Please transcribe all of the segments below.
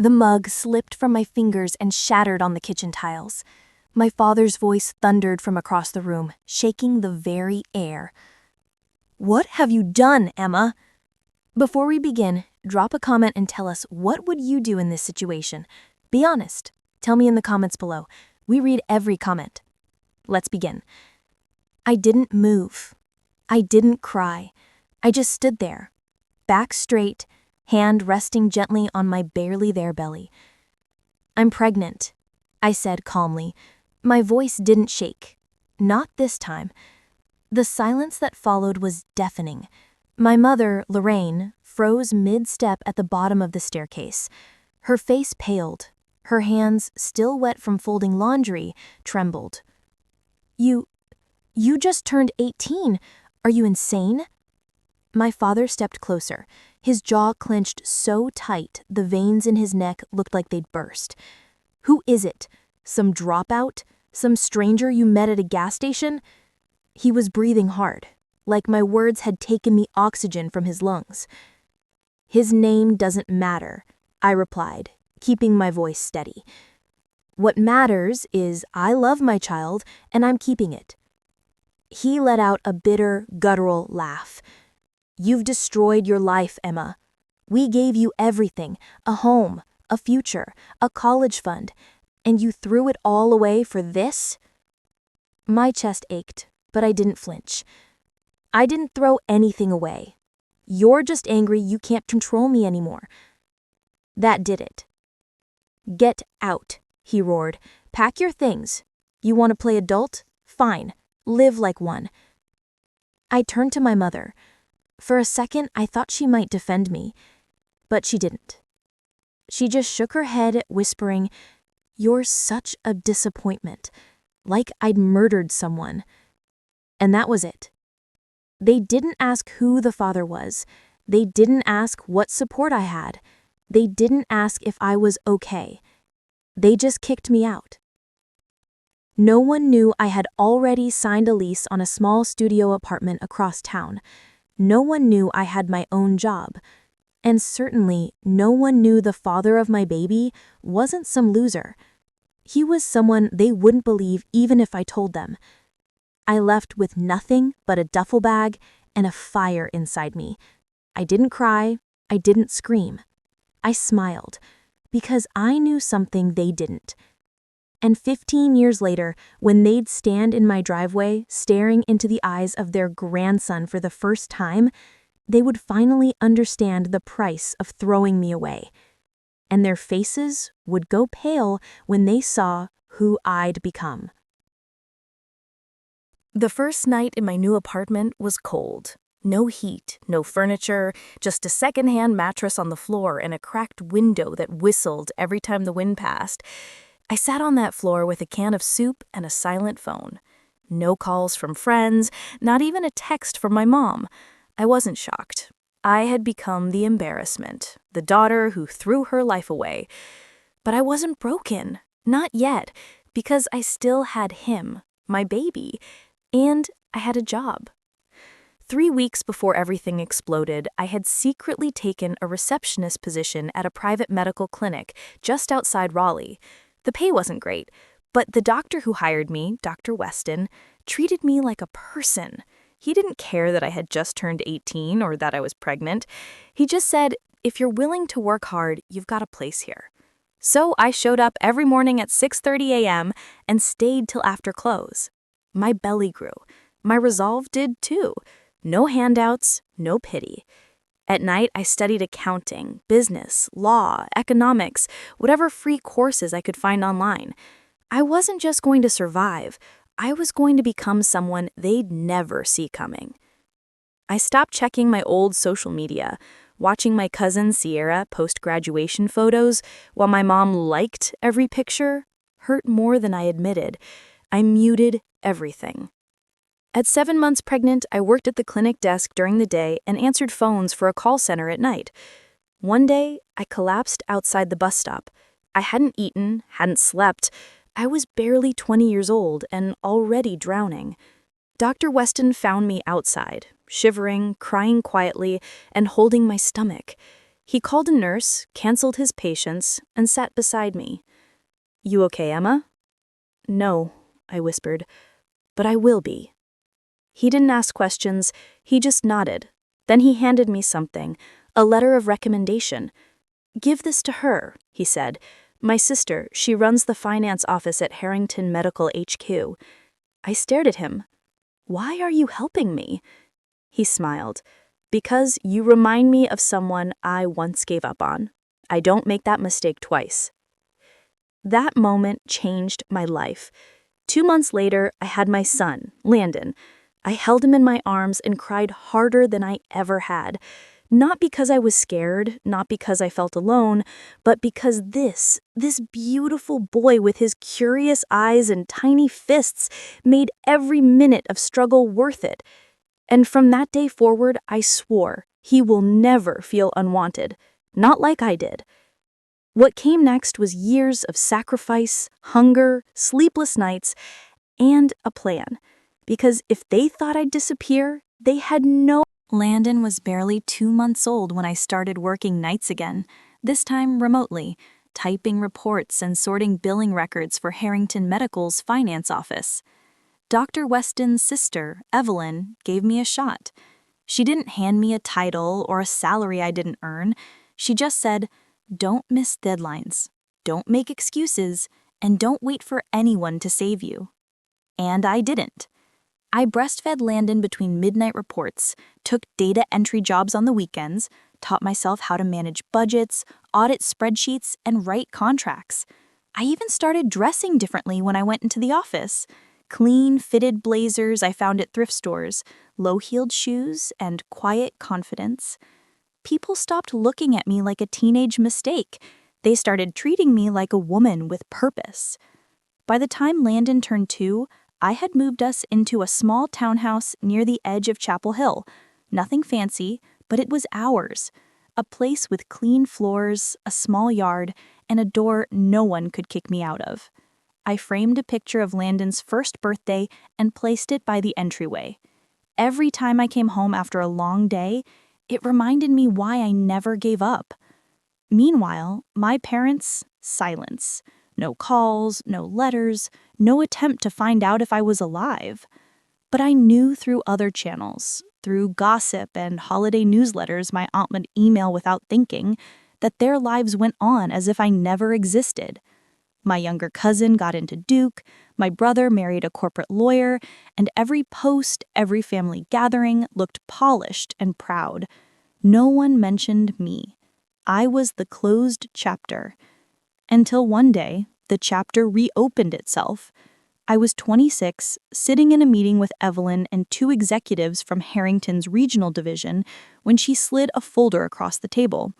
The mug slipped from my fingers and shattered on the kitchen tiles. My father's voice thundered from across the room, shaking the very air. "What have you done, Emma?" Before we begin, drop a comment and tell us what would you do in this situation. Be honest. Tell me in the comments below. We read every comment. Let's begin. I didn't move. I didn't cry. I just stood there, back straight, hand resting gently on my barely there belly. "I'm pregnant," I said calmly. My voice didn't shake. Not this time. The silence that followed was deafening. My mother, Lorraine, froze mid-step at the bottom of the staircase. Her face paled. Her hands, still wet from folding laundry, trembled. You just turned 18. Are you insane?" My father stepped closer. His jaw clenched so tight the veins in his neck looked like they'd burst. "Who is it? Some dropout? Some stranger you met at a gas station?" He was breathing hard, like my words had taken the oxygen from his lungs. "His name doesn't matter," I replied, keeping my voice steady. "What matters is I love my child and I'm keeping it." He let out a bitter, guttural laugh. "You've destroyed your life, Emma. We gave you everything, a home, a future, a college fund, and you threw it all away for this?" My chest ached, but I didn't flinch. "I didn't throw anything away. You're just angry you can't control me anymore." That did it. "Get out," he roared. "Pack your things. You want to play adult? Fine. Live like one." I turned to my mother. For a second, I thought she might defend me, but she didn't. She just shook her head, whispering, "You're such a disappointment, like I'd murdered someone." And that was it. They didn't ask who the father was. They didn't ask what support I had. They didn't ask if I was okay. They just kicked me out. No one knew I had already signed a lease on a small studio apartment across town. No one knew I had my own job. And certainly, no one knew the father of my baby wasn't some loser. He was someone they wouldn't believe even if I told them. I left with nothing but a duffel bag and a fire inside me. I didn't cry. I didn't scream. I smiled, because I knew something they didn't. And 15 years later, when they'd stand in my driveway staring into the eyes of their grandson for the first time, they would finally understand the price of throwing me away. And their faces would go pale when they saw who I'd become. The first night in my new apartment was cold. No heat, no furniture, just a secondhand mattress on the floor and a cracked window that whistled every time the wind passed. I sat on that floor with a can of soup and a silent phone. No calls from friends, not even a text from my mom. I wasn't shocked. I had become the embarrassment, the daughter who threw her life away. But I wasn't broken, not yet, because I still had him, my baby, and I had a job. 3 weeks before everything exploded, I had secretly taken a receptionist position at a private medical clinic just outside Raleigh. The pay wasn't great, but the doctor who hired me, Dr. Weston, treated me like a person. He didn't care that I had just turned 18 or that I was pregnant. He just said, "If you're willing to work hard, you've got a place here." So I showed up every morning at 6:30 a.m. and stayed till after close. My belly grew. My resolve did too. No handouts, no pity. At night, I studied accounting, business, law, economics, whatever free courses I could find online. I wasn't just going to survive. I was going to become someone they'd never see coming. I stopped checking my old social media, watching my cousin Sierra post graduation photos while my mom liked every picture, hurt more than I admitted. I muted everything. At 7 months pregnant, I worked at the clinic desk during the day and answered phones for a call center at night. One day, I collapsed outside the bus stop. I hadn't eaten, hadn't slept. I was barely 20 years old and already drowning. Dr. Weston found me outside, shivering, crying quietly, and holding my stomach. He called a nurse, canceled his patients, and sat beside me. "You okay, Emma?" "No," I whispered, "but I will be." He didn't ask questions, he just nodded. Then he handed me something, a letter of recommendation. "Give this to her," he said. "My sister, she runs the finance office at Harrington Medical HQ." I stared at him. "Why are you helping me?" He smiled. "Because you remind me of someone I once gave up on. I don't make that mistake twice." That moment changed my life. 2 months later, I had my son, Landon. I held him in my arms and cried harder than I ever had. Not because I was scared, not because I felt alone, but because this beautiful boy with his curious eyes and tiny fists made every minute of struggle worth it. And from that day forward, I swore he will never feel unwanted, not like I did. What came next was years of sacrifice, hunger, sleepless nights, and a plan. Because if they thought I'd disappear, they had no— Landon was barely 2 months old when I started working nights again, this time remotely, typing reports and sorting billing records for Harrington Medical's finance office. Dr. Weston's sister, Evelyn, gave me a shot. She didn't hand me a title or a salary I didn't earn. She just said, "Don't miss deadlines, don't make excuses, and don't wait for anyone to save you." And I didn't. I breastfed Landon between midnight reports, took data entry jobs on the weekends, taught myself how to manage budgets, audit spreadsheets, and write contracts. I even started dressing differently when I went into the office. Clean, fitted blazers I found at thrift stores, low-heeled shoes, and quiet confidence. People stopped looking at me like a teenage mistake. They started treating me like a woman with purpose. By the time Landon turned 2, I had moved us into a small townhouse near the edge of Chapel Hill. Nothing fancy, but it was ours. A place with clean floors, a small yard, and a door no one could kick me out of. I framed a picture of Landon's first birthday and placed it by the entryway. Every time I came home after a long day, it reminded me why I never gave up. Meanwhile, my parents, silence. No calls, no letters, no attempt to find out if I was alive. But I knew through other channels, through gossip and holiday newsletters my aunt would email without thinking, that their lives went on as if I never existed. My younger cousin got into Duke, my brother married a corporate lawyer, and every post, every family gathering looked polished and proud. No one mentioned me. I was the closed chapter. Until one day, the chapter reopened itself. I was 26, sitting in a meeting with Evelyn and 2 executives from Harrington's regional division when she slid a folder across the table.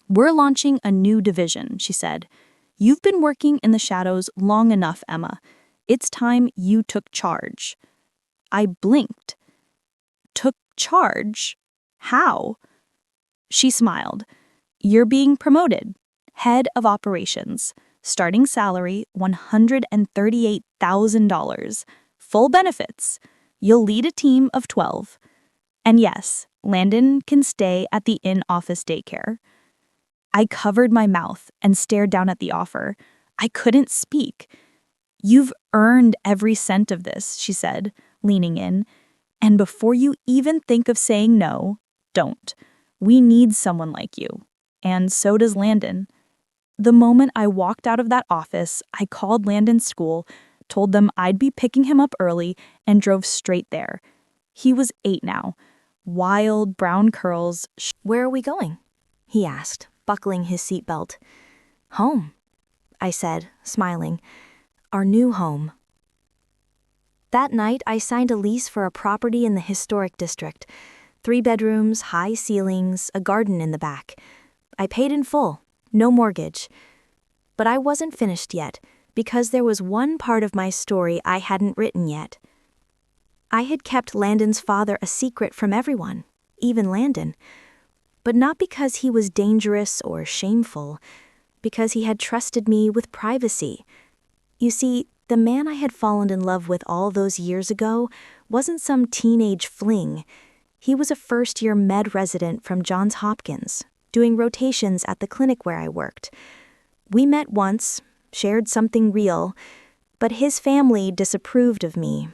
"We're launching a new division," she said. "You've been working in the shadows long enough, Emma. It's time you took charge." I blinked. Took charge? How? She smiled. "You're being promoted. Head of operations. Starting salary $138,000. Full benefits. You'll lead a team of 12. And yes, Landon can stay at the in-office daycare." I covered my mouth and stared down at the offer. I couldn't speak. "You've earned every cent of this," she said, leaning in. "And before you even think of saying no, don't. We need someone like you. And so does Landon." The moment I walked out of that office, I called Landon's school, told them I'd be picking him up early, and drove straight there. He was 8 now. Wild brown curls. "Where are we going?" he asked, buckling his seatbelt. "Home," I said, smiling. "Our new home." That night, I signed a lease for a property in the historic district. 3 bedrooms, high ceilings, a garden in the back. I paid in full, no mortgage. But I wasn't finished yet, because there was one part of my story I hadn't written yet. I had kept Landon's father a secret from everyone, even Landon. But not because he was dangerous or shameful, because he had trusted me with privacy. You see, the man I had fallen in love with all those years ago wasn't some teenage fling. He was a first-year med resident from Johns Hopkins, doing rotations at the clinic where I worked. We met once, shared something real, but his family disapproved of me.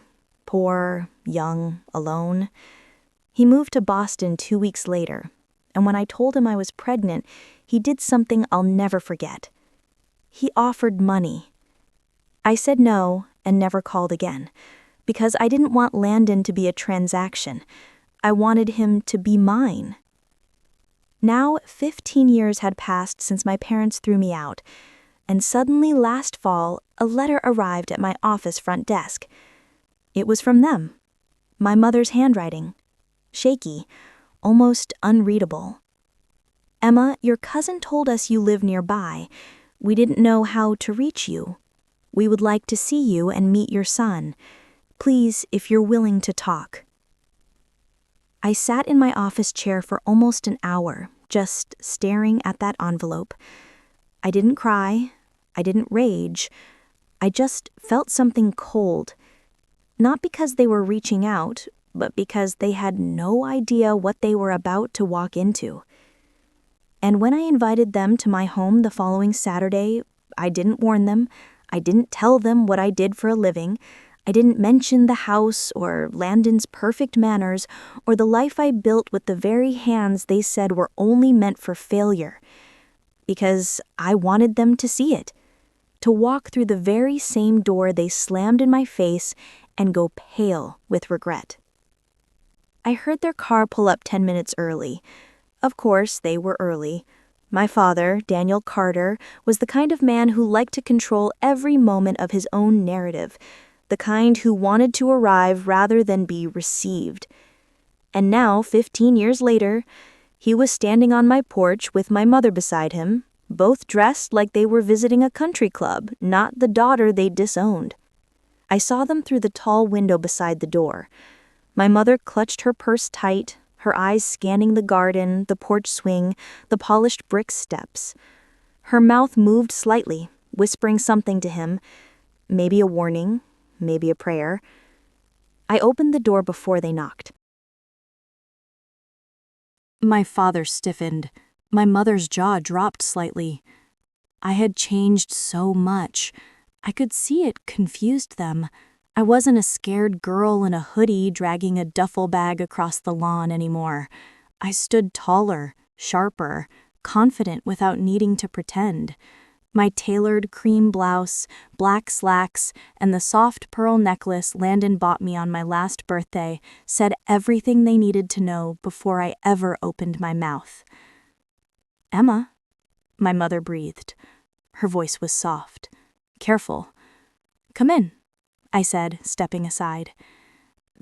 Poor, young, alone. He moved to Boston 2 weeks later, and when I told him I was pregnant, he did something I'll never forget. He offered money. I said no and never called again, because I didn't want Landon to be a transaction. I wanted him to be mine. Now 15 years had passed since my parents threw me out, and suddenly last fall, a letter arrived at my office front desk. It was from them, my mother's handwriting, shaky, almost unreadable. Emma, your cousin told us you live nearby. We didn't know how to reach you. We would like to see you and meet your son. Please, if you're willing to talk. I sat in my office chair for almost an hour, just staring at that envelope. I didn't cry. I didn't rage. I just felt something cold. Not because they were reaching out, but because they had no idea what they were about to walk into. And when I invited them to my home the following Saturday, I didn't warn them. I didn't tell them what I did for a living. I didn't mention the house or Landon's perfect manners or the life I built with the very hands they said were only meant for failure. Because I wanted them to see it. To walk through the very same door they slammed in my face and go pale with regret. I heard their car pull up 10 minutes early. Of course, they were early. My father, Daniel Carter, was the kind of man who liked to control every moment of his own narrative, the kind who wanted to arrive rather than be received. And now, 15 years later, he was standing on my porch with my mother beside him, both dressed like they were visiting a country club, not the daughter they disowned. I saw them through the tall window beside the door. My mother clutched her purse tight, her eyes scanning the garden, the porch swing, the polished brick steps. Her mouth moved slightly, whispering something to him, maybe a warning, maybe a prayer. I opened the door before they knocked. My father stiffened. My mother's jaw dropped slightly. I had changed so much. I could see it confused them. I wasn't a scared girl in a hoodie dragging a duffel bag across the lawn anymore. I stood taller, sharper, confident without needing to pretend. My tailored cream blouse, black slacks, and the soft pearl necklace Landon bought me on my last birthday said everything they needed to know before I ever opened my mouth. "Emma," my mother breathed. Her voice was soft, careful. "Come in," I said, stepping aside.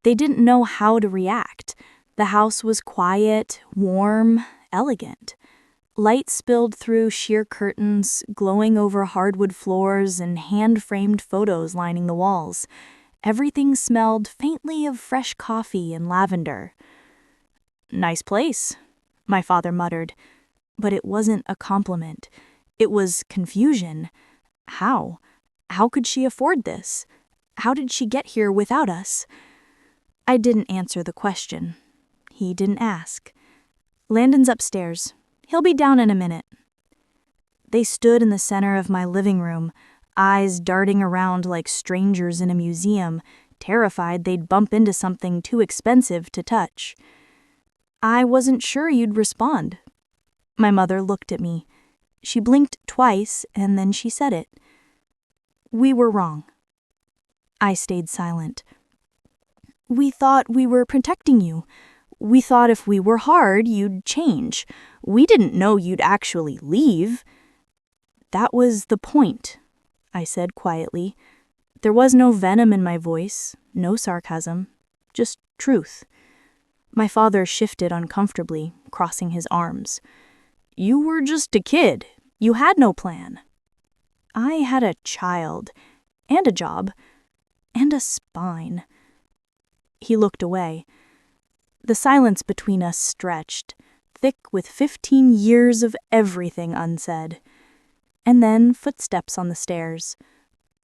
They didn't know how to react. The house was quiet, warm, elegant. Light spilled through sheer curtains, glowing over hardwood floors and hand-framed photos lining the walls. Everything smelled faintly of fresh coffee and lavender. "Nice place," my father muttered. But it wasn't a compliment. It was confusion. How? How could she afford this? How did she get here without us? I didn't answer the question. He didn't ask. "Landon's upstairs. He'll be down in a minute." They stood in the center of my living room, eyes darting around like strangers in a museum, terrified they'd bump into something too expensive to touch. "I wasn't sure you'd respond." My mother looked at me. She blinked twice, and then she said it. "We were wrong." I stayed silent. "We thought we were protecting you. We thought if we were hard, you'd change. We didn't know you'd actually leave." "That was the point," I said quietly. There was no venom in my voice, no sarcasm, just truth. My father shifted uncomfortably, crossing his arms. "You were just a kid. You had no plan." "I had a child, and a job, and a spine." He looked away. The silence between us stretched, thick with 15 years of everything unsaid. And then footsteps on the stairs.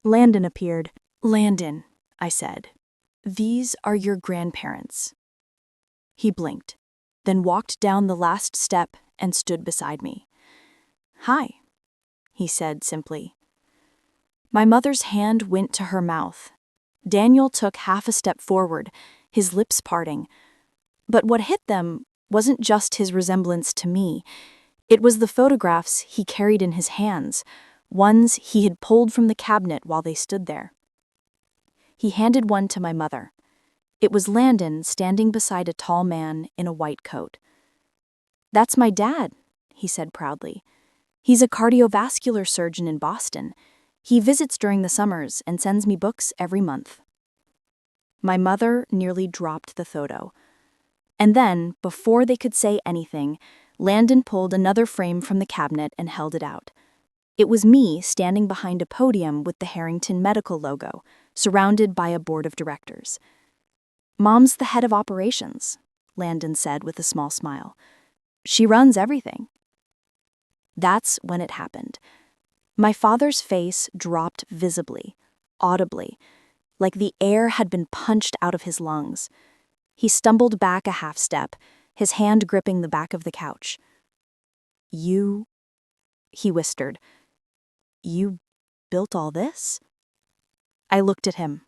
Landon appeared. "Landon," I said, "these are your grandparents." He blinked. then walked down the last step and stood beside me. "Hi," he said simply. My mother's hand went to her mouth. Daniel took half a step forward, his lips parting. But what hit them wasn't just his resemblance to me. It was the photographs he carried in his hands, ones he had pulled from the cabinet while they stood there. He handed one to my mother. It was Landon standing beside a tall man in a white coat. "That's my dad," he said proudly. "He's a cardiovascular surgeon in Boston. He visits during the summers and sends me books every month." My mother nearly dropped the photo. And then, before they could say anything, Landon pulled another frame from the cabinet and held it out. It was me standing behind a podium with the Harrington Medical logo, surrounded by a board of directors. "Mom's the head of operations," Landon said with a small smile. "She runs everything." That's when it happened. My father's face dropped visibly, audibly, like the air had been punched out of his lungs. He stumbled back a half step, his hand gripping the back of the couch. "You," he whispered, "you built all this?" I looked at him.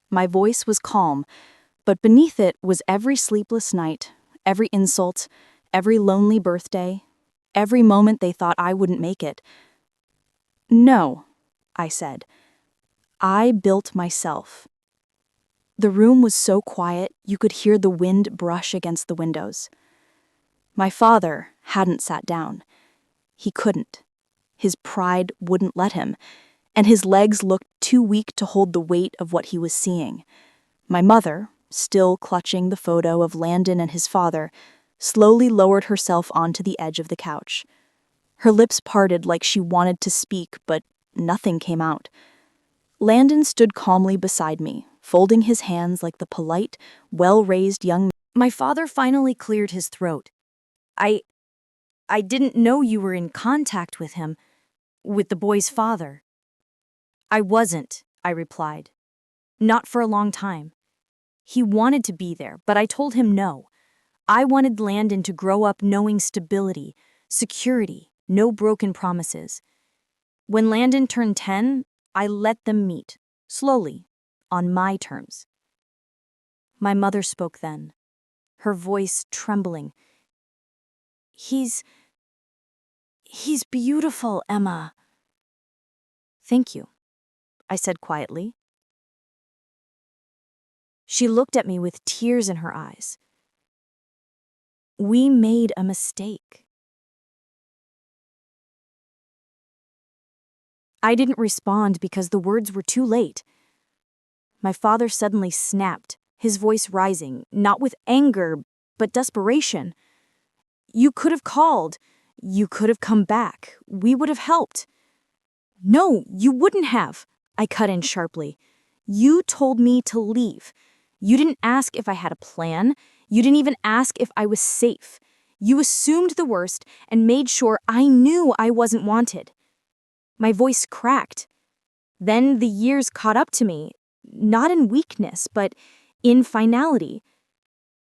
My voice was calm, but beneath it was every sleepless night, every insult, every lonely birthday, every moment they thought I wouldn't make it. "No," I said. "I built myself." The room was so quiet you could hear the wind brush against the windows. My father hadn't sat down. He couldn't. His pride wouldn't let him, and his legs looked too weak to hold the weight of what he was seeing. My mother, still clutching the photo of Landon and his father, slowly lowered herself onto the edge of the couch. Her lips parted like she wanted to speak, but nothing came out. Landon stood calmly beside me, folding his hands like the polite, well-raised young man. My father finally cleared his throat. I didn't know you were in contact with him, with the boy's father." "I wasn't," I replied. "Not for a long time. He wanted to be there, but I told him no. I wanted Landon to grow up knowing stability, security, no broken promises. When Landon turned 10, I let them meet, slowly, on my terms." My mother spoke then, her voice trembling. He's beautiful, Emma." "Thank you," I said quietly. She looked at me with tears in her eyes. "We made a mistake." I didn't respond because the words were too late. My father suddenly snapped, his voice rising, not with anger, but desperation. "You could have called. You could have come back. We would have helped." "No, you wouldn't have," I cut in sharply. "You told me to leave. You didn't ask if I had a plan. You didn't even ask if I was safe. You assumed the worst and made sure I knew I wasn't wanted." My voice cracked. Then the years caught up to me, not in weakness, but in finality.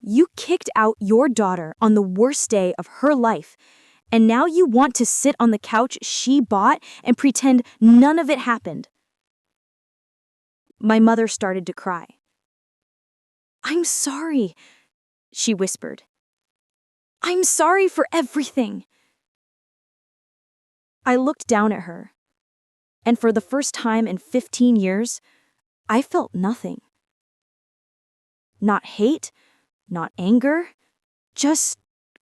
You kicked out your daughter on the worst day of her life, and now you want to sit on the couch she bought and pretend none of it happened. My mother started to cry. "I'm sorry," she whispered. "I'm sorry for everything." I looked down at her, and for the first time in 15 years, I felt nothing. Not hate, not anger, just